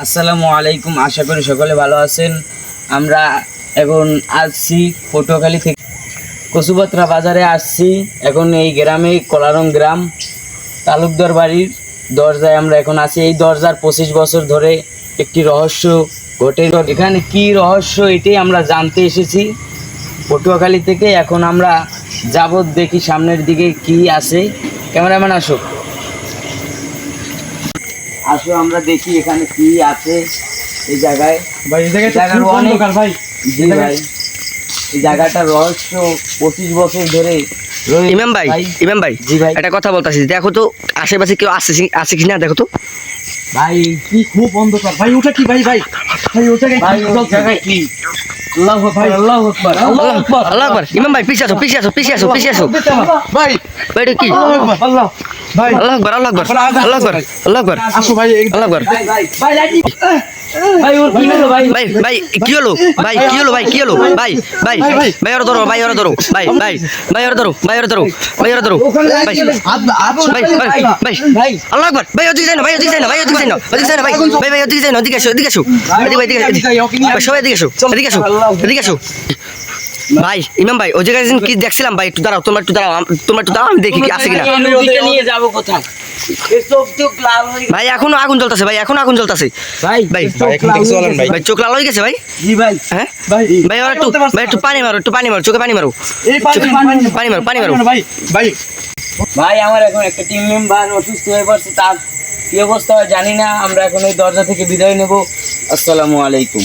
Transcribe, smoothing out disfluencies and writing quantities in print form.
আসসালামু আলাইকুম, আশা করি সকলে ভালো আছেন। আমরা এখন আসছি পটুয়াখালী থেকে কচুপাত্রা বাজারে আসছি। এখন এই গ্রামে কলারং গ্রাম তালুকদার বাড়ির দরজায় আমরা এখন আছি। এই দরজার 25 বছর ধরে একটি রহস্য ঘটে। এখানে কি রহস্য এটাই আমরা জানতে এসেছি পটুয়াখালী থেকে। এখন আমরা যাব, দেখি সামনের দিকে কি আছে। ক্যামেরাম্যান আসো, আমরা দেখি এখানে কি আছে এই জায়গায়। ভাই এই জায়গাটা খুব অন্ধকার ভাই। জি ভাই, এই জায়গাটা রহস্য 25 বছর ধরে। ইমাম ভাই জি ভাই, একটা কথা বলতাছি, দেখো তো আশেপাশে কেউ আছে কিনা দেখো তো। ভাই কি খুব অন্ধকার ভাই। ওটা কি ভাই? ভাই ভাই ওটা কি? ভাই ওই জায়গায় কি? আল্লাহু আকবার, আল্লাহু আকবার, আল্লাহু আকবার, আল্লাহু আকবার। ইমাম ভাই পিছে আসো ভাই। ভাই এটা কি? আল্লাহ ভাই, আল্লাহু আকবার, আল্লাহু আকবার, আল্লাহু আকবার, আল্লাহু আকবার, আসো ভাই। আল্লাহু আকবার। ভাই ভাই লাইট ভাই ওর কি হলো ভাই? ভাই কি হলো ভাই? ভাই ওরা ধরো, ভাই ওরা ধরো, ভাই ওরা ধরো, ভাই আল্লাহু আকবার। ভাই ওদিকে যাই না, ভাই ওদিকে যাই না, ভাই ওদিকে আসো। সবাই এদিকে আসো। ভাই ইমাম ভাই ওই জায়গায় কি দেখছিলাম ভাই? একটু দাঁড়াও, তোমরা একটু দাঁড়াও, আমি দেখি কি আছে কিনা। আমি ওদিকে নিয়ে যাব কোথায়? চোখ লাল হয়ে গেছে ভাই এখনো আগুন জ্বলতেছে ভাই। ভাই চোখ লাল হয়ে গেছে ভাই। জি ভাই, হ্যাঁ ভাই ভাই ওরা একটু পানি মারো, চোখে পানি মারো, এই পানি মারো। ভাই ভাই ভাই আমার এখন একটা টিম মেম্বার অসুস্থ হয়ে পড়ছে, তার কি অবস্থা হয় জানি না। আমরা এখন এই দরজা থেকে বিদায় নেব। আসসালামু আলাইকুম।